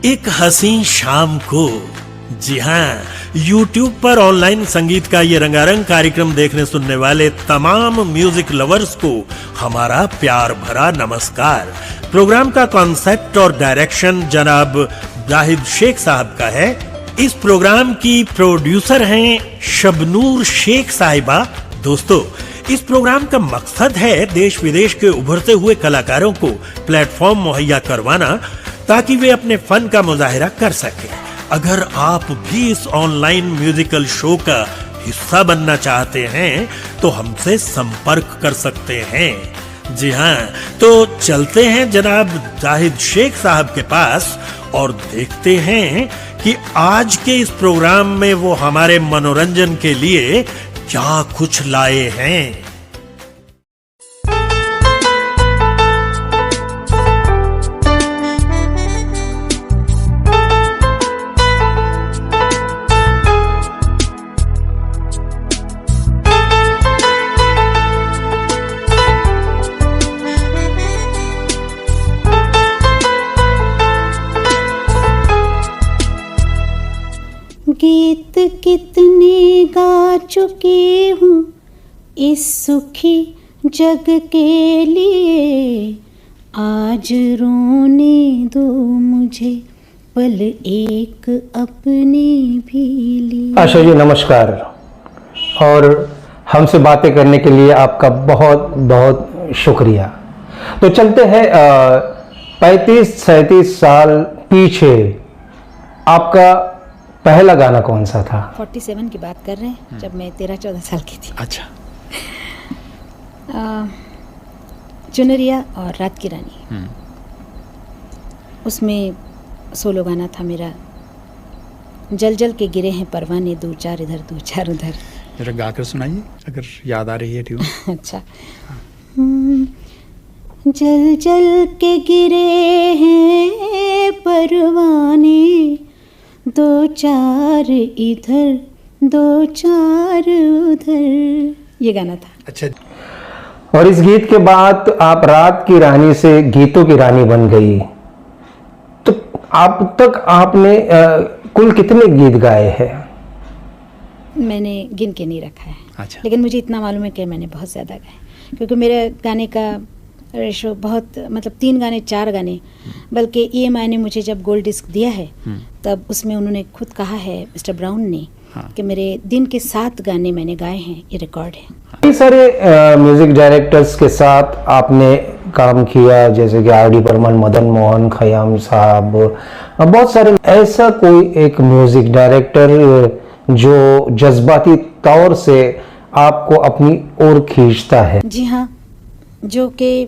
एक हसीन शाम को, जी हाँ, YouTube पर ऑनलाइन संगीत का ये रंगारंग कार्यक्रम देखने सुनने वाले तमाम म्यूजिक लवर्स को हमारा प्यार भरा नमस्कार। प्रोग्राम का कॉन्सेप्ट और डायरेक्शन जनाब जाहिद शेख साहब का है। इस प्रोग्राम की प्रोड्यूसर हैं शबनूर शेख साहिबा। दोस्तों, इस प्रोग्राम का मकसद है देश विदेश के उभरते हुए कलाकारों को प्लेटफॉर्म मुहैया करवाना ताकि वे अपने फन का मुजाहिरा कर सकें। अगर आप भी इस ऑनलाइन म्यूजिकल शो का हिस्सा बनना चाहते हैं तो हमसे संपर्क कर सकते हैं। जी हाँ, तो चलते हैं जनाब जाहिद शेख साहब के पास और देखते हैं कि आज के इस प्रोग्राम में वो हमारे मनोरंजन के लिए क्या कुछ लाए हैं। गीत कितने गा चुकी हूँ इस सुखी जग के लिए, आज रोने दो मुझे पल एक अपने भी लिए। आशा जी नमस्कार, और हमसे बातें करने के लिए आपका बहुत बहुत शुक्रिया। तो चलते हैं 35-37 साल पीछे आपका पहला गाना कौन सा था? 47 की बात कर रहे हैं, जब मैं 13-14 साल की थी। अच्छा। चुनरिया और रात की रानी, उसमें सोलो गाना था मेरा। जल जल के गिरे हैं परवाने, दो चार इधर दो चार उधर। जरा गाकर सुनाइए अगर याद आ रही है ट्यून। अच्छा। जल जल के गिरे हैं परवाने, दो चार इधर दो चार उधर, ये गाना था। अच्छा। और इस गीत के बाद आप रात की रानी से गीतों की रानी बन गई। तो अब तक आपने कुल कितने गीत गाए हैं? मैंने गिन के नहीं रखा है। अच्छा। लेकिन मुझे इतना मालूम है कि मैंने बहुत ज़्यादा गाए, क्योंकि मेरे गाने का रेशो बहुत, मतलब 3 गाने 4 गाने, बल्कि EMI ने मुझे जब गोल्ड डिस्क दिया है तब उसमें उन्होंने खुद कहा है, मिस्टर ब्राउन ने, कि मेरे दिन के 7 गाने मैंने गाए हैं, ये रिकॉर्ड है। कई सारे म्यूजिक डायरेक्टर्स के साथ आपने काम किया, जैसे कि R.D. बर्मन, मदन मोहन, खयाम साहब, बहुत सारे। ऐसा कोई एक म्यूजिक डायरेक्टर जो जज्बाती तौर से आपको अपनी ओर खींचता है? जी हाँ, जो कि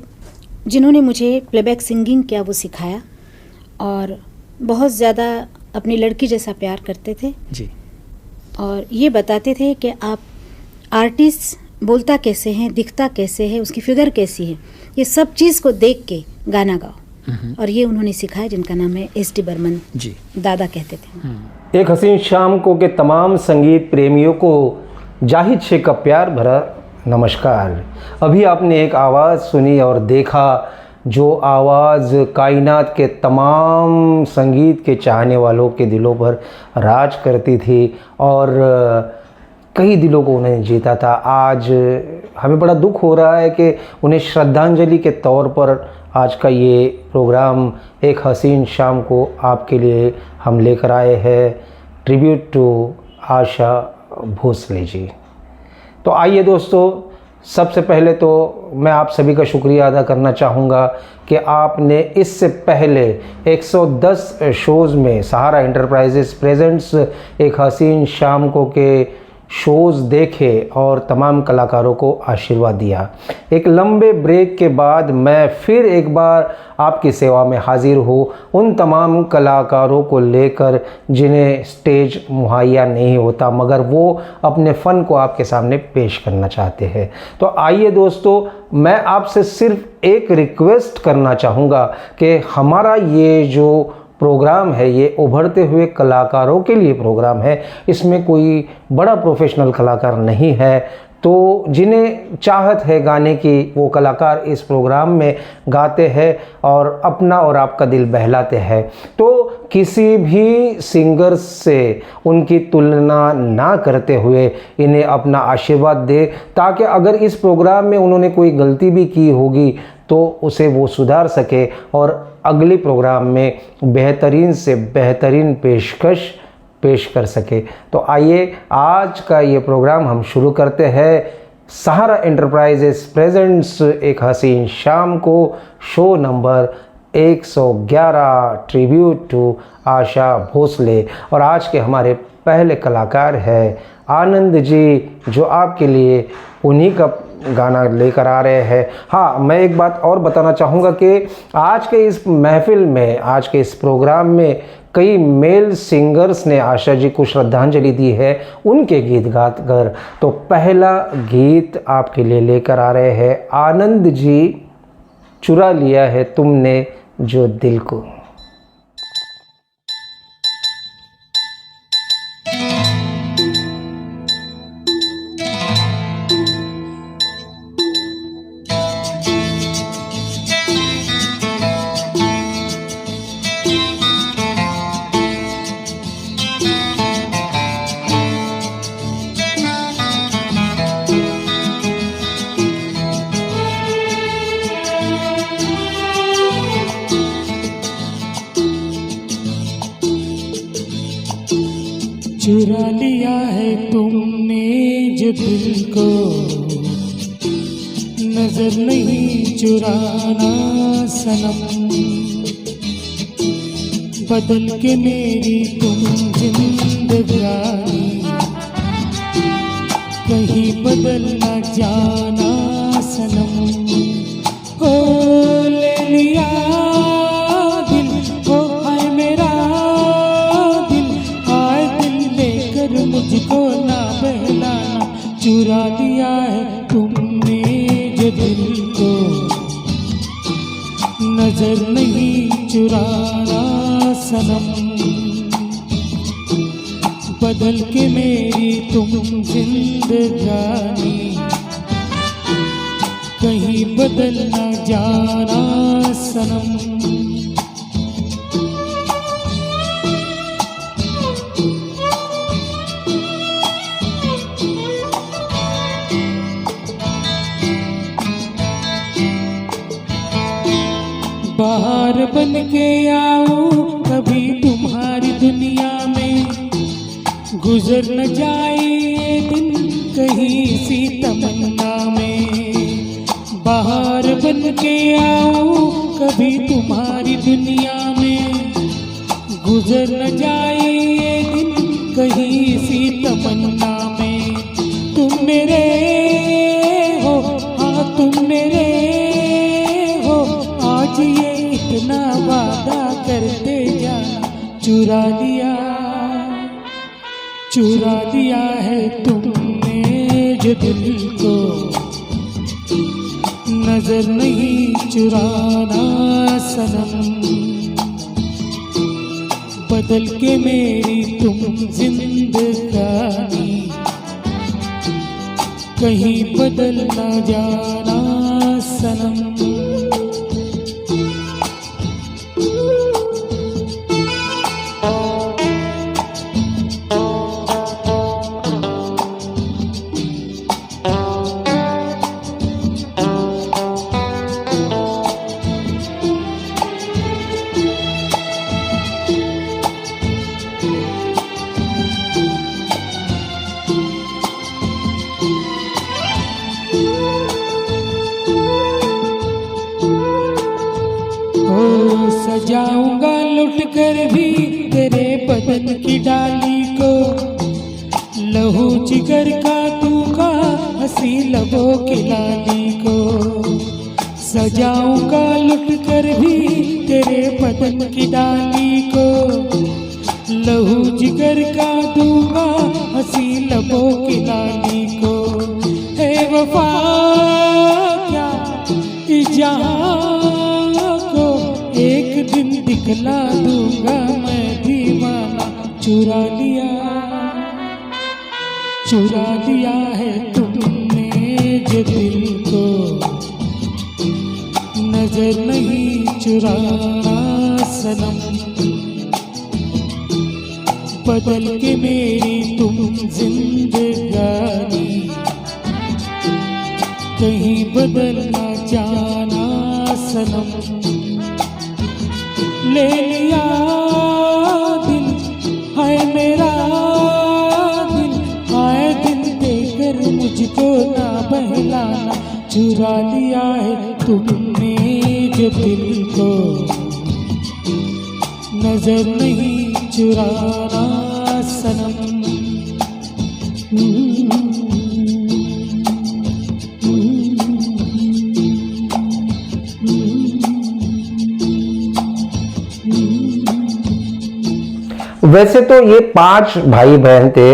जिन्होंने मुझे प्लेबैक सिंगिंग क्या वो सिखाया, और बहुत ज़्यादा अपनी लड़की जैसा प्यार करते थे जी। और ये बताते थे कि आप आर्टिस्ट बोलता कैसे हैं, दिखता कैसे है, उसकी फिगर कैसी है, ये सब चीज़ को देख के गाना गाओ। और ये उन्होंने सिखाया, जिनका नाम है S.D. बर्मन जी, दादा कहते थे। एक हसीन शाम को के तमाम संगीत प्रेमियों को जाहिद शेख का प्यार भरा नमस्कार। अभी आपने एक आवाज़ सुनी और देखा, जो आवाज़ कायनात के तमाम संगीत के चाहने वालों के दिलों पर राज करती थी और कई दिलों को उन्हें जीता था। आज हमें बड़ा दुख हो रहा है कि उन्हें श्रद्धांजलि के तौर पर आज का ये प्रोग्राम एक हसीन शाम को आपके लिए हम लेकर आए हैं, ट्रिब्यूट टू आशा भोसले जी। तो आइए दोस्तों, सबसे पहले तो मैं आप सभी का शुक्रिया अदा करना चाहूँगा कि आपने इससे पहले 110 शोज़ में सहारा एंटरप्राइजेस प्रेजेंट्स एक हसीन शाम को के शोज़ देखे और तमाम कलाकारों को आशीर्वाद दिया। एक लंबे ब्रेक के बाद मैं फिर एक बार आपकी सेवा में हाजिर हूँ, उन तमाम कलाकारों को लेकर जिन्हें स्टेज मुहैया नहीं होता मगर वो अपने फ़न को आपके सामने पेश करना चाहते हैं। तो आइए दोस्तों, मैं आपसे सिर्फ एक रिक्वेस्ट करना चाहूँगा कि हमारा ये जो प्रोग्राम है ये उभरते हुए कलाकारों के लिए प्रोग्राम है। इसमें कोई बड़ा प्रोफेशनल कलाकार नहीं है, तो जिन्हें चाहत है गाने की वो कलाकार इस प्रोग्राम में गाते हैं और अपना और आपका दिल बहलाते हैं। तो किसी भी सिंगर से उनकी तुलना ना करते हुए इन्हें अपना आशीर्वाद दे, ताकि अगर इस प्रोग्राम में उन्होंने कोई गलती भी की होगी तो उसे वो सुधार सके और अगले प्रोग्राम में बेहतरीन से बेहतरीन पेशकश पेश कर सके। तो आइए आज का ये प्रोग्राम हम शुरू करते हैं। सहारा एंटरप्राइजेस प्रेजेंट्स एक हसीन शाम को show number 111 tribute to Asha Bhosle. और आज के हमारे पहले कलाकार हैं आनंद जी, जो आपके लिए उन्हीं का गाना लेकर आ रहे हैं। हाँ, मैं एक बात और बताना चाहूँगा कि आज के इस महफिल में, आज के इस प्रोग्राम में कई मेल सिंगर्स ने आशा जी को श्रद्धांजलि दी है उनके गीत गाकर। तो पहला गीत आपके लिए लेकर आ रहे हैं आनंद जी, चुरा लिया है तुमने जो दिल को। चुरा लिया है तुमने जो दिल को, नजर नहीं चुराना सनम, बदल के मेरी तुम जिंदगानी, कहीं बदल न जाना सनम। ओ ले लिया दिल को, हाय मेरा दिल, हाय दिल लेकर मुझको ना बहलाना। चुरा लिया है तुमने जो दिल को, नजर नहीं चुराना सनम, बदल के मेरी तुम जिंदगानी, कहीं बदल न जाना सनम। बाहर बन के आऊं कभी तुम्हारी दुनिया में, गुजर न जाए ये दिन कहीं सी तमन्ना में। बाहर बन के आऊं कभी तुम्हारी दुनिया में, गुजर न जाए ये दिन कहीं सी तमन्ना में। तुम मेरे हो, हाँ तुम मेरे हो, आज ये इतना वादा करते जाना। चुरा लिया है तुमने जो दिल को, नजर नहीं चुराना सनम, बदल के मेरी तुम जिंदगानी, कहीं बदल न जाना सनम। सजाऊंगा लुट कर भी तेरे बदन की डाली को, लहू जिगर का दूंगा हंसी लबों की लाली को। सजाऊंगा लुट कर भी तेरे बदन की डाली को, लहू जिगर का दूंगा हंसी लबों की लाली को। हे वफा क्या इस जहां को एक दिन दिखला दूंगा मैं दीवाना। चुरा लिया है तुमने जो दिल को नजर नहीं चुराना सनम, बदल के मेरी तुम जिंदगानी कहीं बदल ना जाना सनम। ले लिया दिल है मेरा दिल, आए दिल देकर मुझको ना बहलाना, चुरा लिया है तुमने जो दिल को नजर नहीं चुराना सनम। वैसे तो ये 5 भाई बहन थे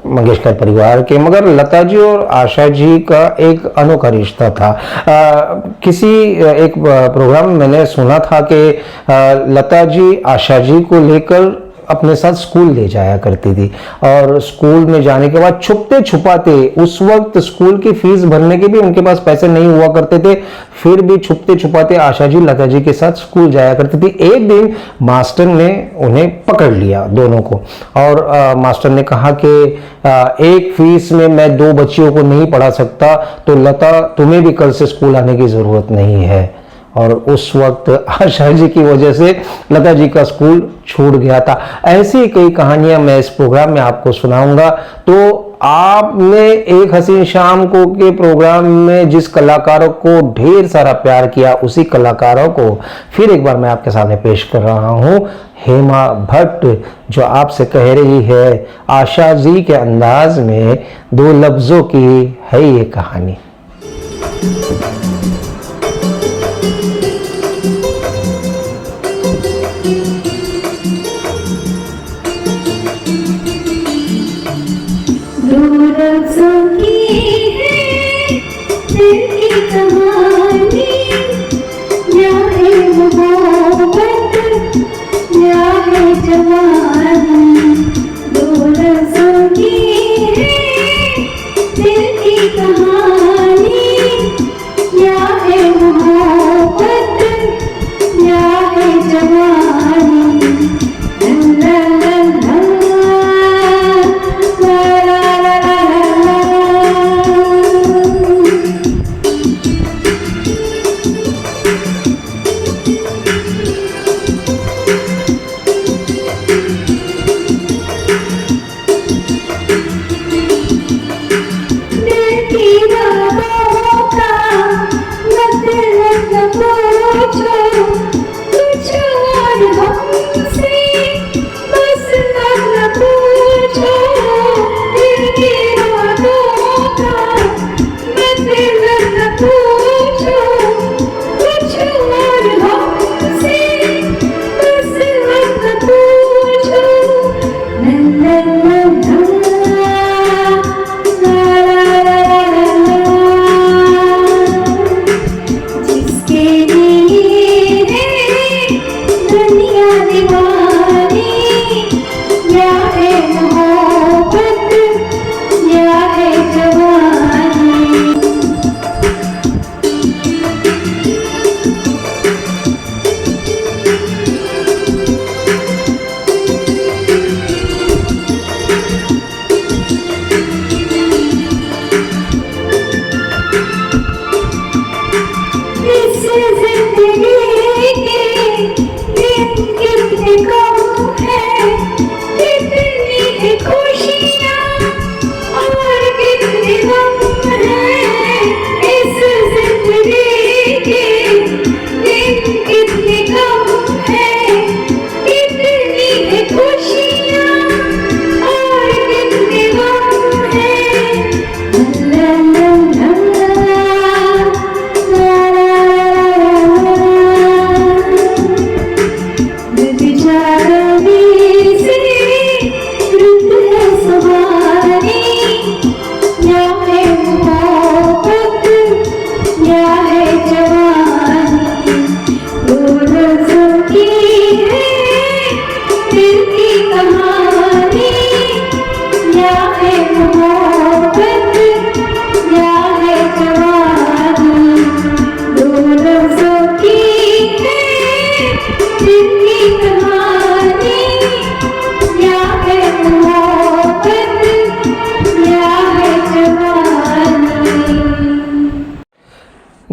मंगेशकर परिवार के, मगर लता जी और आशा जी का एक अनोखा रिश्ता था। किसी एक प्रोग्राम में मैंने सुना था कि लता जी आशा जी को लेकर अपने साथ स्कूल ले जाया करती थी, और स्कूल में जाने के बाद छुपते छुपाते, उस वक्त स्कूल की फीस भरने के भी उनके पास पैसे नहीं हुआ करते थे, फिर भी छुपते छुपाते आशा जी लता जी के साथ स्कूल जाया करती थी। एक दिन मास्टर ने उन्हें पकड़ लिया दोनों को, और मास्टर ने कहा कि एक फीस में मैं 2 बच्चियों को नहीं पढ़ा सकता, तो लता तुम्हें भी कल से स्कूल आने की जरूरत नहीं है। और उस वक्त आशा जी की वजह से लता जी का स्कूल छूट गया था। ऐसी कई कहानियां मैं इस प्रोग्राम में आपको सुनाऊंगा। तो आपने एक हसीन शाम को के प्रोग्राम में जिस कलाकारों को ढेर सारा प्यार किया, उसी कलाकारों को फिर एक बार मैं आपके सामने पेश कर रहा हूं। हेमा भट्ट जो आपसे कह रही है आशा जी के अंदाज में 2 लफ्जों की है ये कहानी।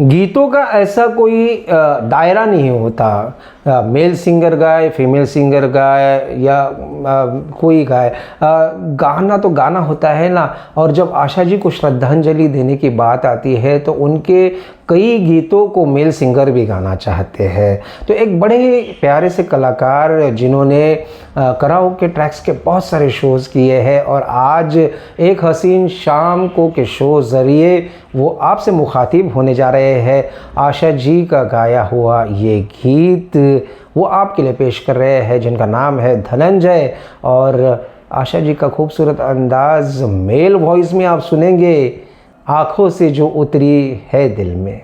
गीतों का ऐसा कोई दायरा नहीं होता, मेल सिंगर गाए, फीमेल सिंगर गाए या कोई गाए, गाना तो गाना होता है ना। और जब आशा जी को श्रद्धांजलि देने की बात आती है तो उनके कई गीतों को मेल सिंगर भी गाना चाहते हैं। तो एक बड़े प्यारे से कलाकार जिन्होंने कराओके ट्रैक्स के बहुत सारे शोज़ किए हैं और आज एक हसीन शाम को के शो ज़रिए वो आपसे मुखातिब होने जा रहे हैं। आशा जी का गाया हुआ ये गीत वो आपके लिए पेश कर रहे हैं, जिनका नाम है धनंजय। और आशा जी का खूबसूरत अंदाज मेल वॉइस में आप सुनेंगे, आँखों से जो उतरी है दिल में।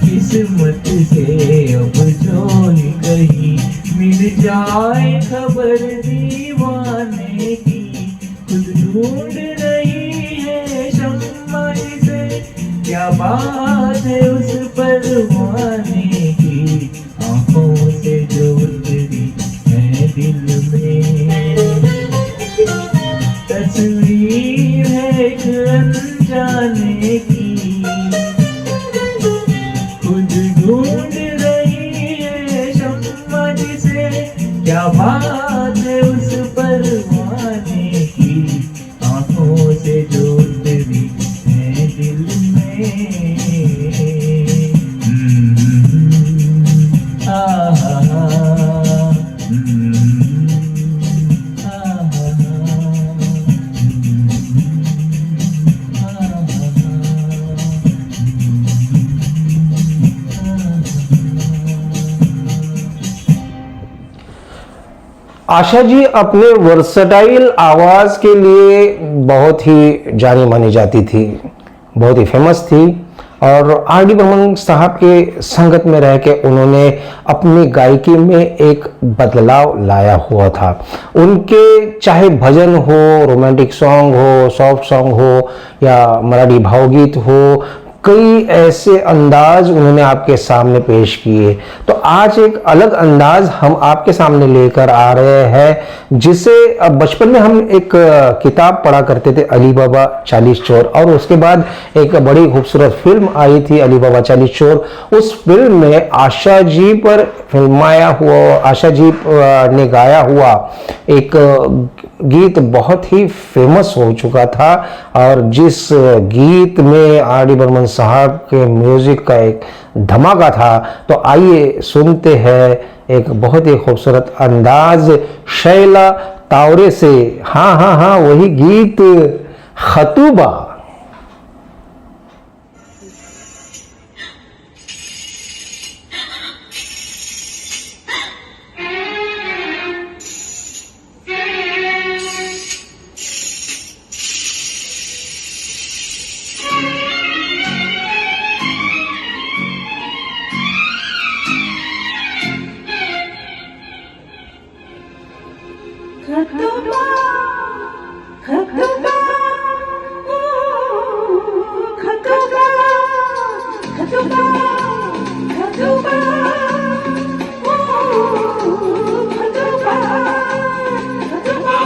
किस्मत से अब जो कहीं मिल जाए खबर दीवाने की, खुद ढूंढ रही है शम्मा से, क्या बात है उस परवाने की, आंखों से जो उतरी है दिल में, तस्वीर है एक अनजाने की, ढूंढ रही है शम्मा से, क्या बात है उस परवाने की, आंखों से जो उतरी है दिल में। आशा जी अपने वर्सटाइल आवाज़ के लिए बहुत ही जानी मानी जाती थी, बहुत ही फेमस थी। और आर डी बर्मन साहब के संगत में रह के उन्होंने अपनी गायकी में एक बदलाव लाया हुआ था। उनके चाहे भजन हो, रोमांटिक सॉन्ग हो, सॉफ्ट सॉन्ग हो या मराठी भावगीत हो, कई ऐसे अंदाज उन्होंने आपके सामने पेश किए। तो आज एक अलग अंदाज हम आपके सामने लेकर आ रहे हैं, जिसे अब बचपन में हम एक किताब पढ़ा करते थे, अली बाबा 40 चोर, और उसके बाद एक बड़ी खूबसूरत फिल्म आई थी अली बाबा 40 चोर। उस फिल्म में आशा जी पर फिल्माया हुआ, आशा जी ने गाया हुआ एक गीत बहुत ही फेमस हो चुका था, और जिस गीत में आर डी बर्मन साहब के म्यूजिक का एक धमाका था। तो आइए सुनते हैं एक बहुत ही खूबसूरत अंदाज शैला तावरे से। हाँ हाँ हाँ, वही गीत खतूबा। खतूबा खतूबा खतूबा खतूबा खतूबा खतूबा खतूबा।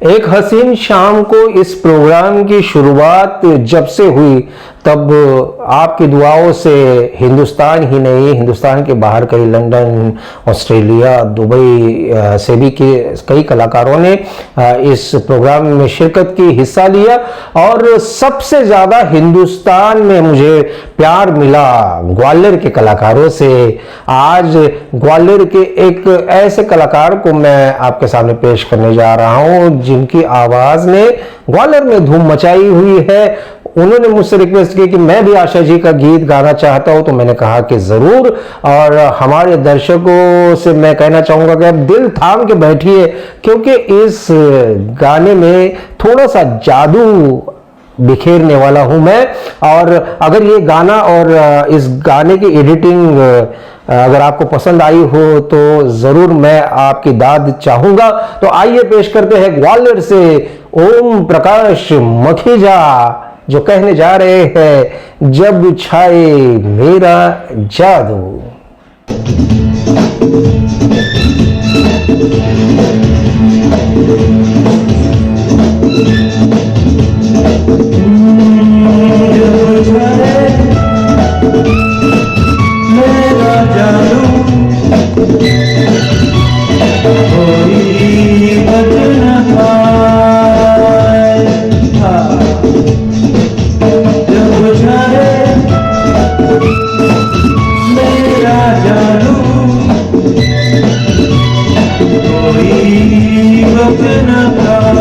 एक हसीन शाम को इस प्रोग्राम की शुरुआत जब से हुई तब आपकी दुआओं से हिंदुस्तान ही नहीं, हिंदुस्तान के बाहर कई लंदन, ऑस्ट्रेलिया, दुबई से भी कई कलाकारों ने इस प्रोग्राम में शिरकत की, हिस्सा लिया। और सबसे ज़्यादा हिंदुस्तान में मुझे प्यार मिला ग्वालियर के कलाकारों से। आज ग्वालियर के एक ऐसे कलाकार को मैं आपके सामने पेश करने जा रहा हूँ जिनकी आवाज़ ने ग्वालियर में धूम मचाई हुई है। उन्होंने मुझसे रिक्वेस्ट की कि मैं भी आशा जी का गीत गाना चाहता हूं, तो मैंने कहा कि ज़रूर। और हमारे दर्शकों से मैं कहना चाहूँगा कि आप दिल थाम के बैठिए, क्योंकि इस गाने में थोड़ा सा जादू बिखेरने वाला हूं मैं। और अगर ये गाना और इस गाने की एडिटिंग अगर आपको पसंद आई हो तो ज़रूर मैं आपकी दाद चाहूँगा। तो आइए पेश करते हैं ग्वालियर से ओम प्रकाश मखीजा, जो कहने जा रहे हैं जब छाए मेरा जादू। मेरा जादू कोई बच न पाए। जब छाए मेरा जादू कोई बच न पाए।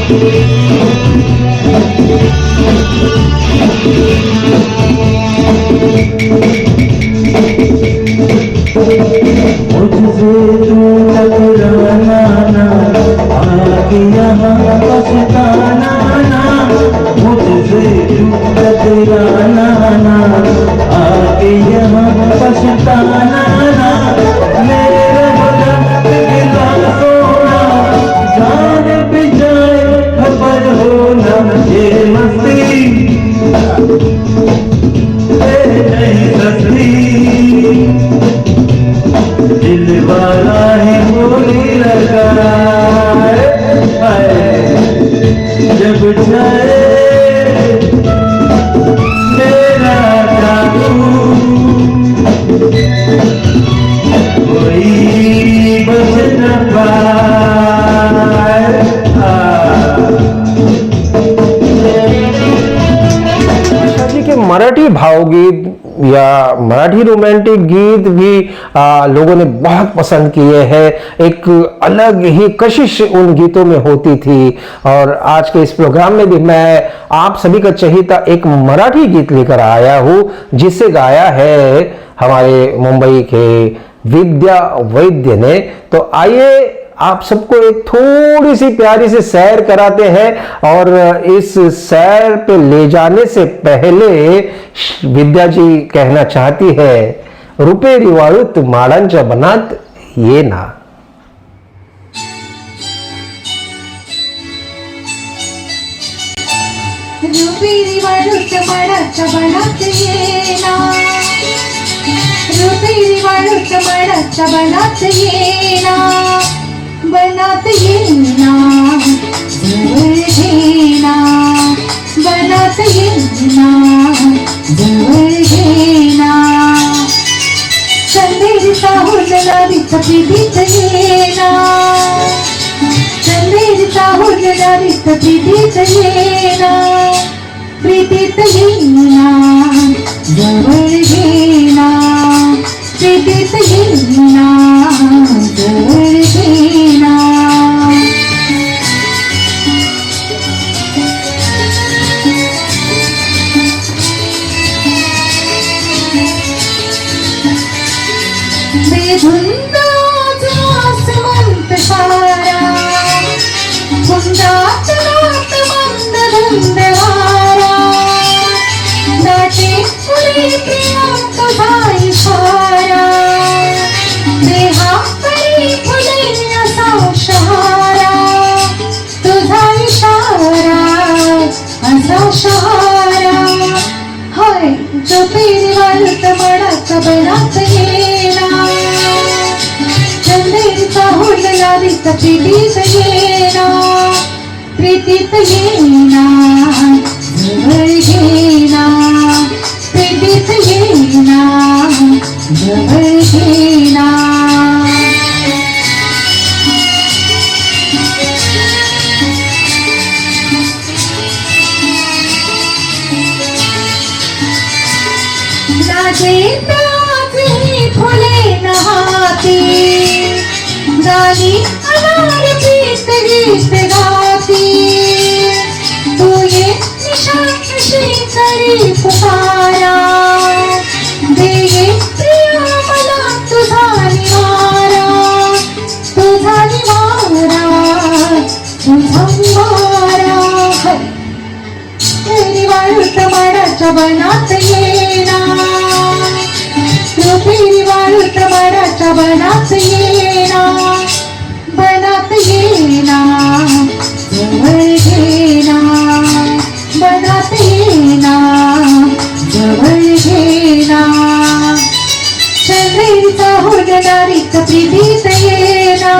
मुझसे तू टकराना ना, आगे यहाँ पछताना ना। मुझसे तू टकराना ना, आगे यहाँ पछताना ना। मेरे वक्त गिला सोना, जान भी जाए खबर हो ना। ये मस्ती नहीं सस्ती, दिल वाला ही बोली लगा जब जाए मेरा जादू, कोई बच न पाए। आशा जी के मराठी भावगीत या मराठी रोमांटिक गीत भी लोगों ने बहुत पसंद किए हैं। एक अलग ही कशिश उन गीतों में होती थी। और आज के इस प्रोग्राम में भी मैं आप सभी का चहेता एक मराठी गीत लेकर आया हूँ, जिसे गाया है हमारे मुंबई के विद्या वैद्य ने। तो आइए आप सबको एक थोड़ी सी प्यारी सी सैर कराते हैं। और इस सैर पे ले जाने से पहले विद्या जी कहना चाहती है, रुपेरी वाळूत माडांच्या बनात ये ना। रुपेरी वाळूत माडाच्या बनात ये ना, रुपेरी वाळूत माडाच्या बनात ये ना, बनात ये ना, जवळ घे ना, बनात ये ना, जवळ घे ना। चंदेरीचा हुरडा दिसत प्रीतीत ये ना, चंदेरीचा हुरडा दिसत प्रीतीत ये ना, प्रीतीत ये ना, जवळ घे ना, प्रीतीत ये ना, जवळ घे ना। बेधुंद आसमंत सारा, कुंजात रात मंद धुंद वारा, दाटे फुले प्रिया तुझा इशारा, देहाकडे फुले असा शहारा, तुझा इशारा असा शहारा। हाय जो पेरी वाळूत माडाच्या बनात ये ना, चंदेरीचा हुरडा दिसत प्रीतीत ये ना, प्रीतीत ये ना, जवळ घे ना, प्रीतीत ये ना, जवळ घे ना। राजेंद्राची फुले नहाती, गाणी अनार प्रीत गीत गाती, तू ये निशांशी करी पुकारा, दे ये प्रिया मला तुझा निवारा, तुझा निवारा, तुझा निवारा। रुपेरी वाळूत माडाच्या बनात ये ना, रुपेरी वाळूत माडाच्या बनात ये ना, बनात ये ना, जवळ घे ना, बनात ये ना, जवळ घे ना। चंदेरीचा हुरडा दिसत प्रीतीत ये ना,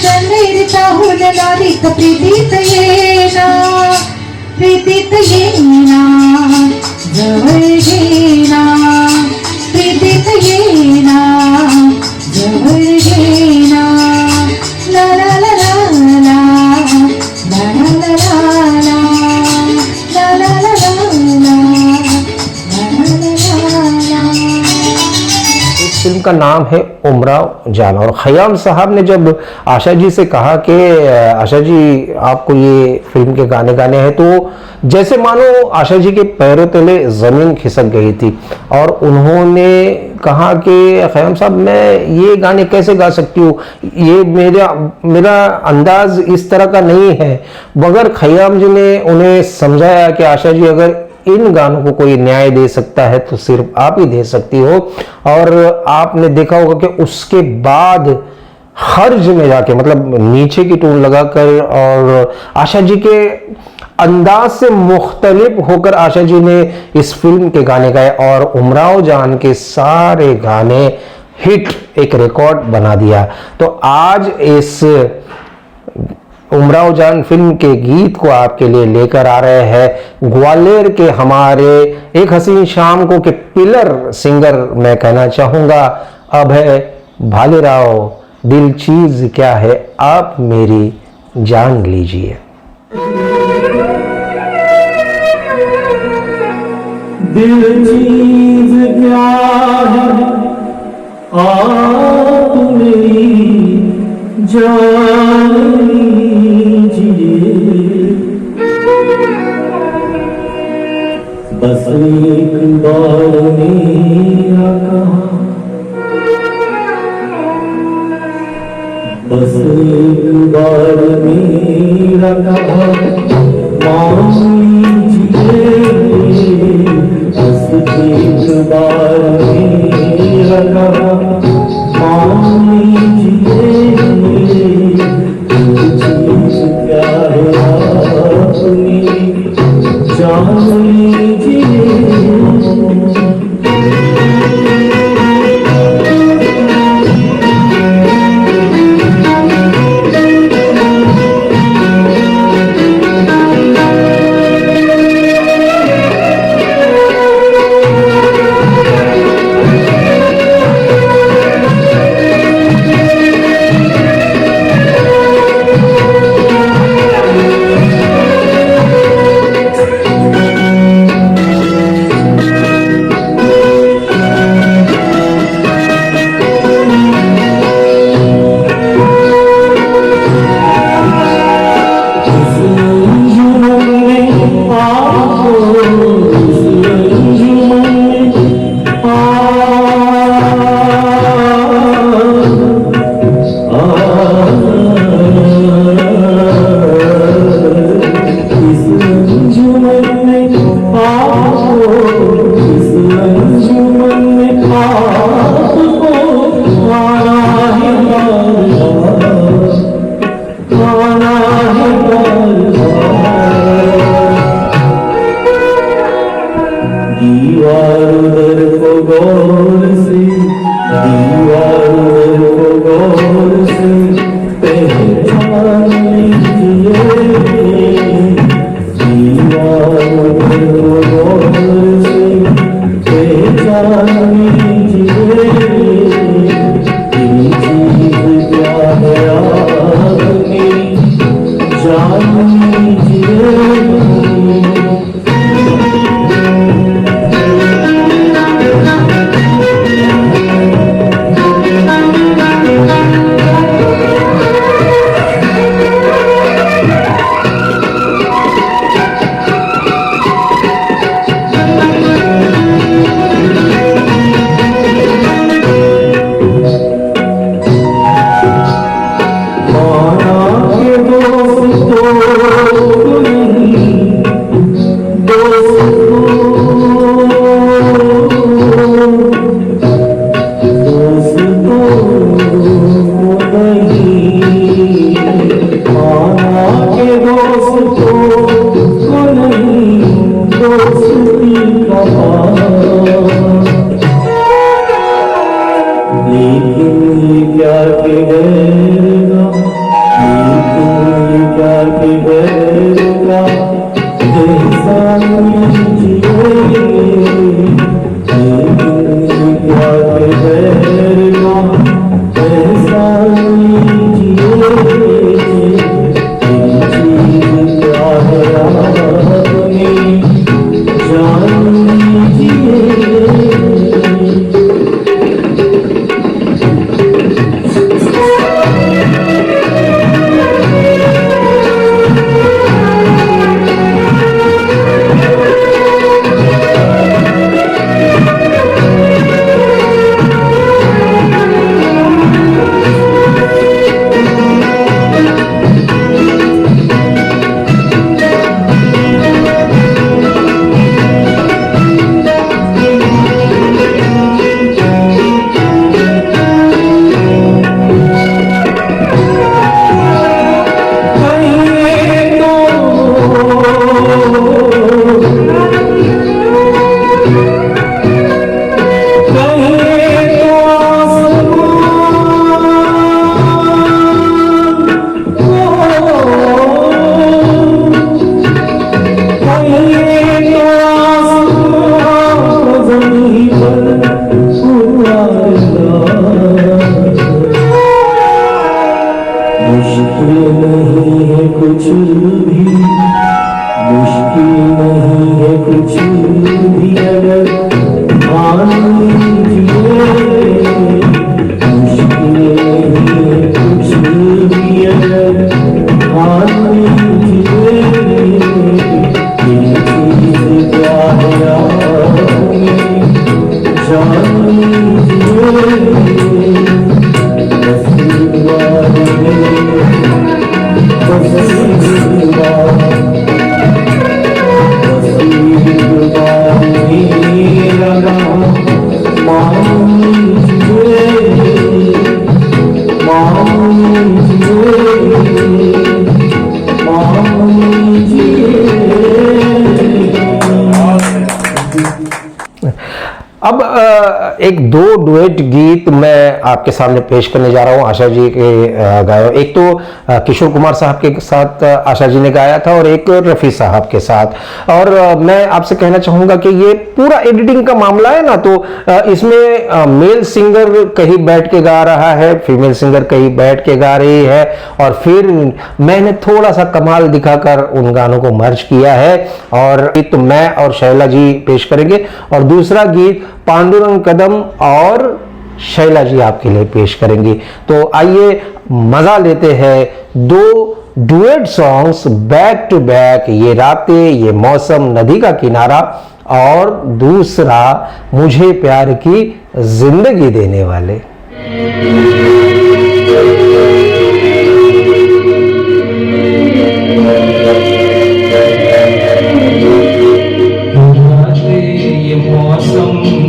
चंदेरीचा हुरडा दिसत प्रीतीत ये ना, प्रीतीत ये ना, जवळ घे ना, प्रीतीत ये ना, जवळ घे ना। ला ला ला ला ला, ला ला ला ला ला, ला ला ला ला ला, ला ला ला ला। इस फिल्म का का नाम है उमराव जान। और खयाम साहब ने जब आशा जी से कहा कि आशा जी आपको ये फिल्म के गाने गाने हैं, तो जैसे मानो आशा जी के पैरों तले ज़मीन खिसक गई थी और उन्होंने कहा कि खयाम साहब मैं ये गाने कैसे गा सकती हूँ, ये मेरा अंदाज इस तरह का नहीं है। मगर खयाम जी ने उन्हें समझाया कि आशा जी अगर इन गानों को कोई न्याय दे सकता है तो सिर्फ आप ही दे सकती हो। और आपने देखा होगा कि उसके बाद हर्ज में जाके मतलब नीचे की टोन लगाकर और आशा जी के अंदाज से मुख्तलिफ होकर आशा जी ने इस फिल्म के गाने गाए और उमराव जान के सारे गाने हिट, एक रिकॉर्ड बना दिया। तो आज इस उमराव जान फिल्म के गीत को आपके लिए लेकर आ रहे हैं ग्वालियर के हमारे एक हसीन शाम को के पिलर सिंगर मैं कहना चाहूंगा अभय भालेराव। दिल चीज क्या है आप मेरी जान लीजिए। दिल चीज क्या है आप मेरी जान लीजिए, बस एक बार मेरा कहा, बस एक बार मेरा कहा मान लीजिए, बस एक बार मेरा कहा मान लीजिए, चीज क्या है आप मेरी जान लीजिए। भी मुश्किल नहीं है कुछ भी अगर मान लीजिए, मुश्किल नहीं है कुछ भी अगर मान लीजिए, ये चीज़ क्या है आपने जान लीजिए, बस एक बार अब एक दो डुएट गीत मैं आपके सामने पेश करने जा रहा हूँ आशा जी के गाए। एक तो किशोर कुमार साहब के साथ आशा जी ने गाया था और एक रफ़ी साहब के साथ। और मैं आपसे कहना चाहूँगा कि ये पूरा एडिटिंग का मामला है ना, तो इसमें मेल सिंगर कहीं बैठ के गा रहा है, फीमेल सिंगर कहीं बैठ के गा रही है, और फिर मैंने थोड़ा सा कमाल दिखाकर उन गानों को मर्ज किया है। और तो मैं और शैला जी पेश करेंगे, और दूसरा गीत पांडुरंग कदम और शैला जी आपके लिए पेश करेंगी। तो आइए मजा लेते हैं दो duet songs back to back, ये रातें, ये मौसम, नदी का किनारा, और दूसरा मुझे प्यार की जिंदगी देने वाले।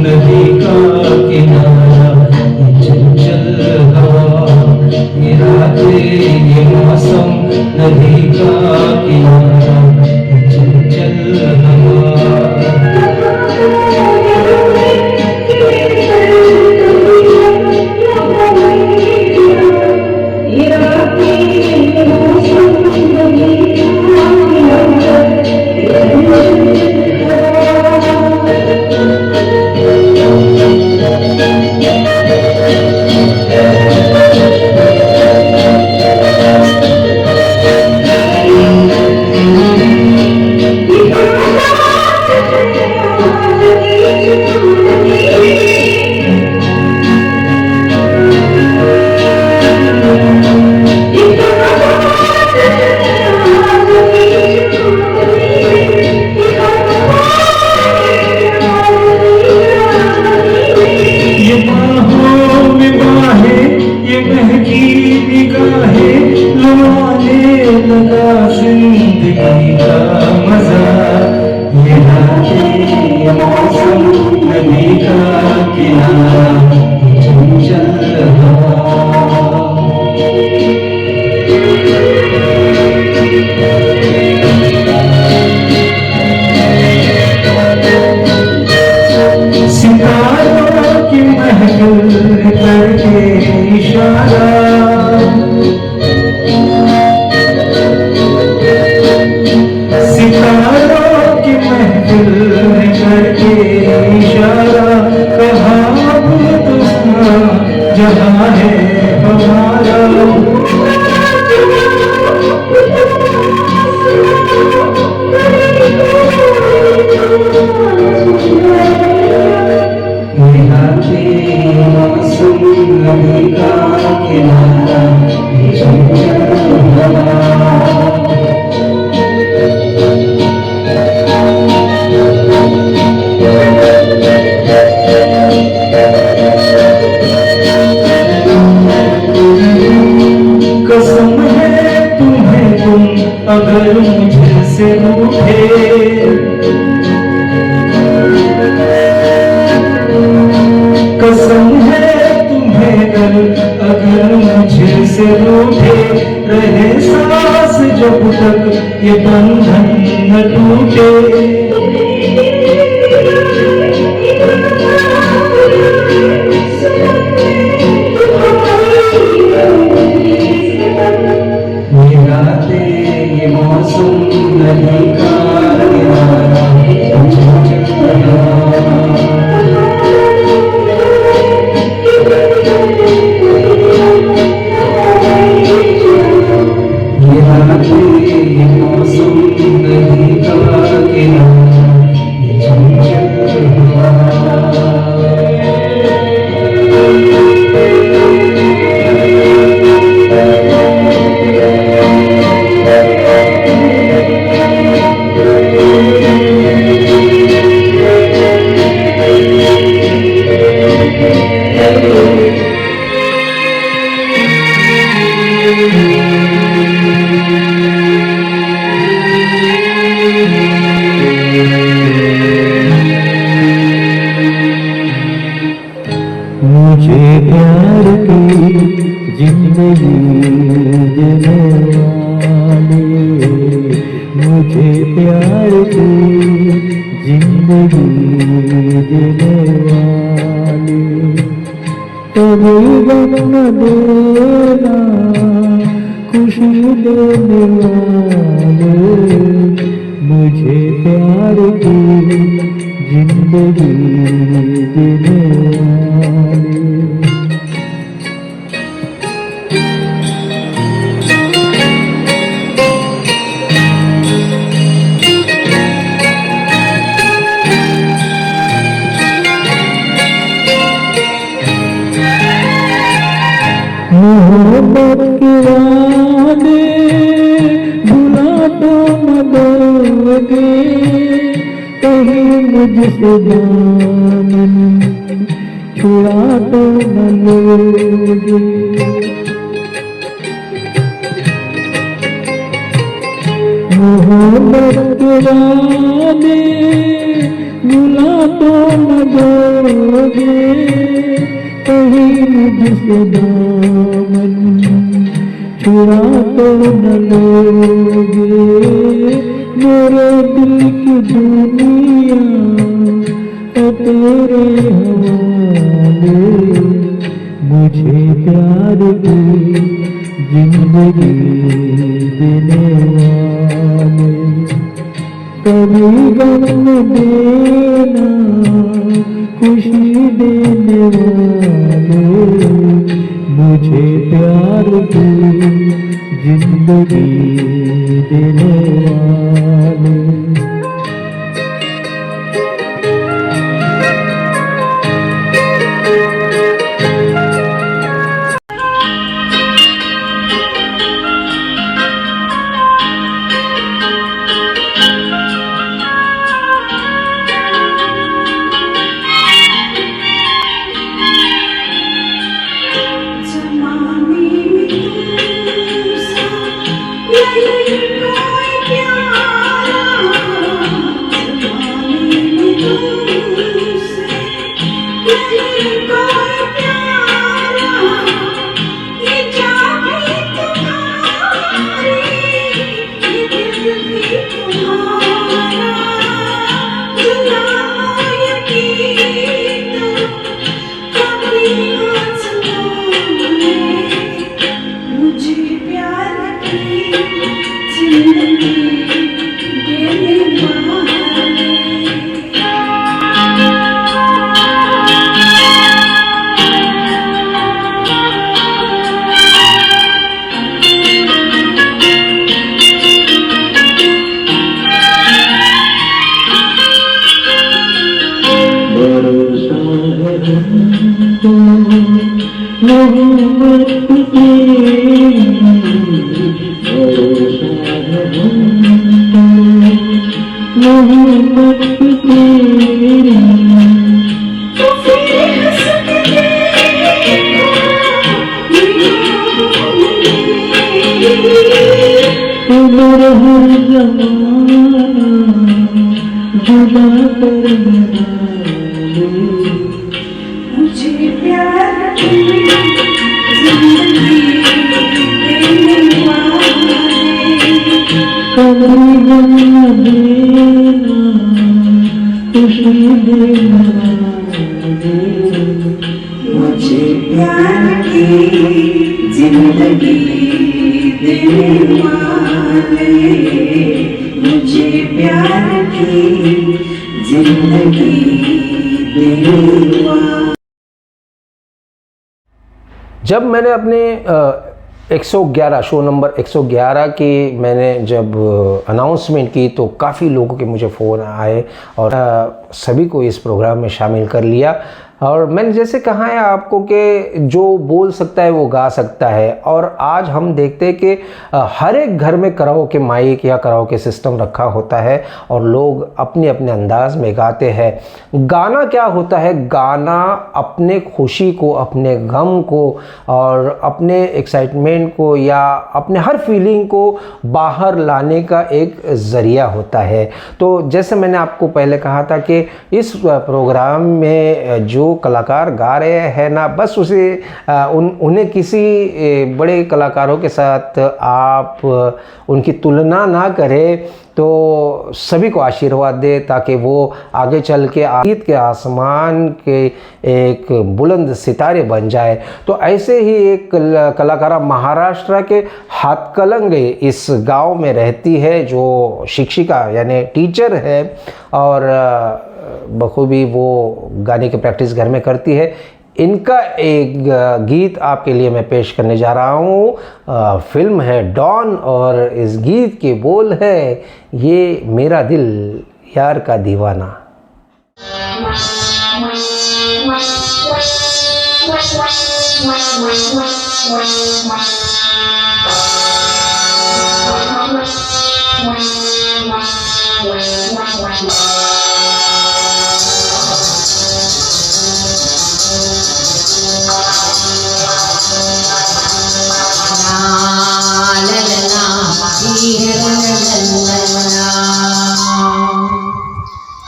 नदी का किनारा, ये चंचल हवा, ये रातें, ये मौसम, नदी का किनारा, ये चंचल हवा। अगर मुझसे रूठे, कसम है तुम्हें दिल अगर मुझसे रूठे, रहे सांस जब तक ये बंधन न टूटे। ये जिंदगी देने वाले, मुझे प्यार की जिंदगी देने वाले, कभी गम न देना खुशी देने वाले, मुझे प्यार की जिंदगी देने वाले। मोहब्बत के वादे भुला तो न दोगे, कहीं मुझसे दामन छुड़ा तो न लोगे। मोहब्बत के वादे भुला तो न दोगे, कहीं मुझसे दामन छुड़ा तो न लोगे। मेरे दिल की दुनिया है तेरे हवाले, मुझे प्यार की जिंदगी देने वाले, कभी गम न देना खुशी देने वाले, मुझे प्यार की जिंदगी देने वाले। जब मैंने अपने 111 शो नंबर 111 की मैंने जब अनाउंसमेंट की तो काफ़ी लोगों के मुझे फ़ोन आए और सभी को इस प्रोग्राम में शामिल कर लिया। और मैंने जैसे कहा है आपको कि जो बोल सकता है वो गा सकता है, और आज हम देखते हैं कि हर एक घर में कराओके माइक या कराओके सिस्टम रखा होता है और लोग अपने अपने अंदाज में गाते हैं। गाना क्या होता है? गाना अपने खुशी को, अपने गम को और अपने एक्साइटमेंट को या अपने हर फीलिंग को बाहर लाने का एक ज़रिया होता है। तो जैसे मैंने आपको पहले कहा था कि इस प्रोग्राम में जो जो कलाकार गा रहे हैं ना, बस उसे उन्हें किसी बड़े कलाकारों के साथ आप उनकी तुलना ना करें, तो सभी को आशीर्वाद दे ताकि वो आगे चल के गीत के आसमान के एक बुलंद सितारे बन जाए। तो ऐसे ही एक कलाकारा महाराष्ट्र के हाथकलंगे इस गांव में रहती है, जो शिक्षिका यानी टीचर है, और बखूबी वो गाने की प्रैक्टिस घर में करती है। इनका एक गीत आपके लिए मैं पेश करने जा रहा हूँ। फिल्म है डॉन और इस गीत के बोल है, ये मेरा दिल यार का दीवाना।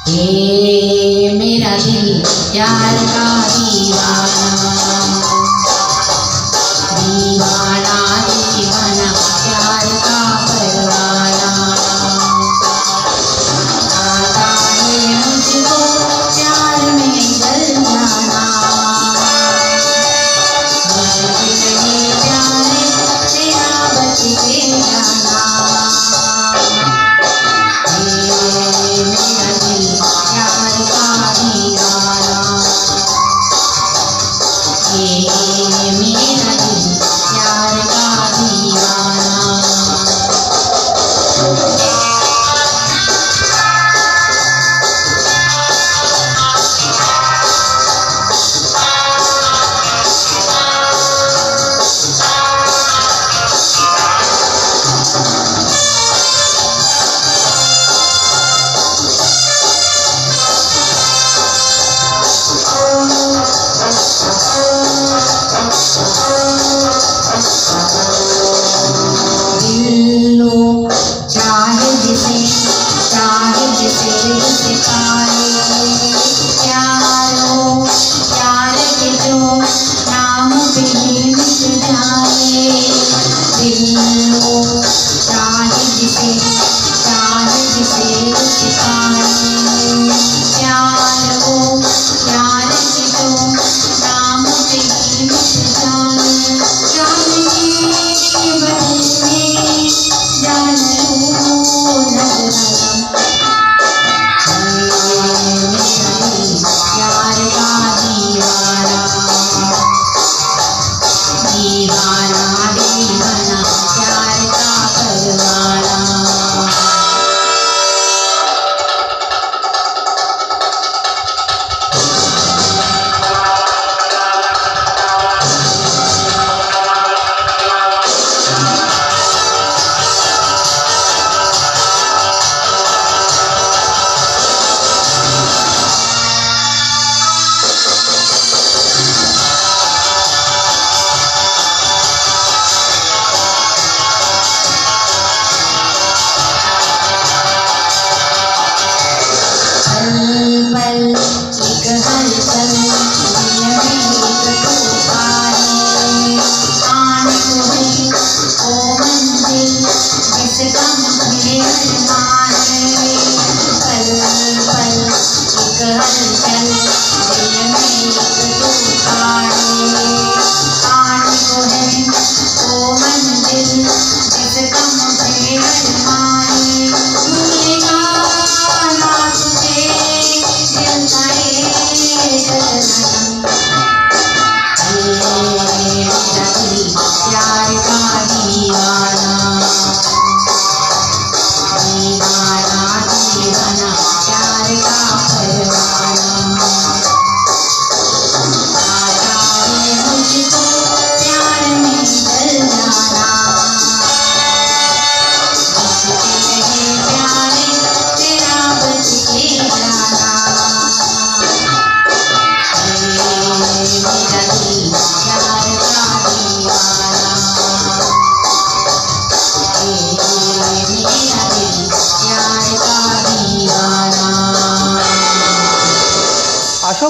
ये मेरा दिल प्यार का दीवाना, दीवाना दीवाना प्यार का परवाना, आता है मुझको प्यार में गल जाना, मुझे नहीं प्यारे तेरा बच के जाना। मेरा दिल प्यार का दीवाना,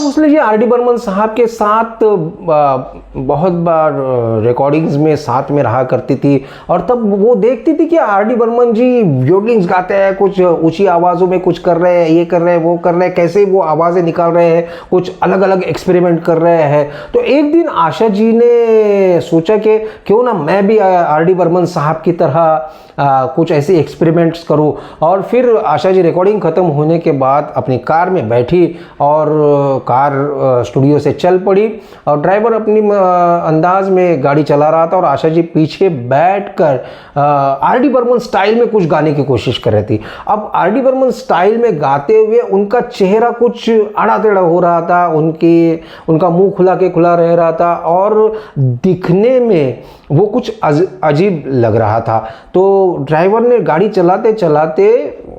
भोसले जी आर डी बर्मन साहब के साथ बहुत बार रिकॉर्डिंग्स में साथ में रहा करती थी, और तब वो देखती थी कि आर डी बर्मन जी योडलिंग्स गाते हैं, कुछ ऊंची आवाज़ों में कुछ कर रहे हैं, ये कर रहे हैं, वो कर रहे हैं, कैसे वो आवाज़ें निकाल रहे हैं, कुछ अलग अलग एक्सपेरिमेंट कर रहे हैं। तो एक दिन आशा जी ने सोचा कि क्यों ना मैं भी आर डी बर्मन साहब की तरह कुछ ऐसे एक्सपेरिमेंट्स करूं। और फिर आशा जी रिकॉर्डिंग ख़त्म होने के बाद अपनी कार में बैठी और कार स्टूडियो से चल पड़ी, और ड्राइवर अपनी अंदाज में गाड़ी चला रहा था और आशा जी पीछे बैठकर आर डी बर्मन स्टाइल में कुछ गाने की कोशिश कर रही थी। अब आर डी बर्मन स्टाइल में गाते हुए उनका चेहरा कुछ आड़ा टेढ़ा हो रहा था, उनका मुंह खुला के खुला रह रहा था, और दिखने में वो कुछ अजीब लग रहा था। तो ड्राइवर ने गाड़ी चलाते चलाते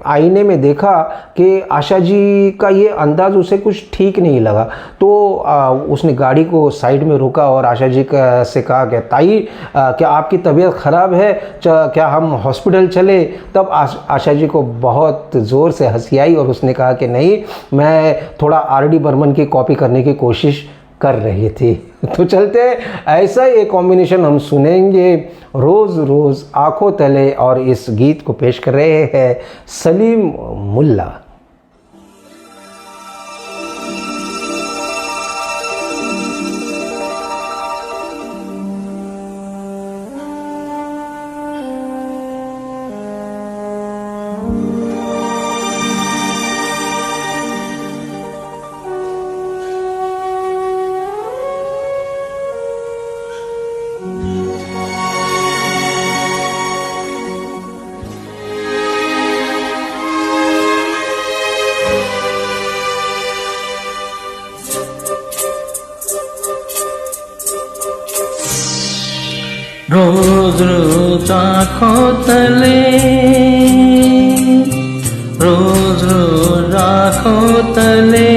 आईने में देखा कि आशा जी का ये अंदाज उसे कुछ ठीक नहीं लगा। तो उसने गाड़ी को साइड में रोका और आशा जी से कहा कि ताई, क्या आपकी तबीयत ख़राब है, क्या हम हॉस्पिटल चले? तब आशा जी को बहुत ज़ोर से हंसी आई और उसने कहा कि नहीं, मैं थोड़ा आर डी बर्मन की कॉपी करने की कोशिश कर रही थी। तो चलते हैं, ऐसा ही एक कॉम्बिनेशन हम सुनेंगे, रोज़ रोज़ आंखों तले, और इस गीत को पेश कर रहे हैं सलीम मुल्ला। रोज रोज आँखों तले, रोज रोज आँखों तले,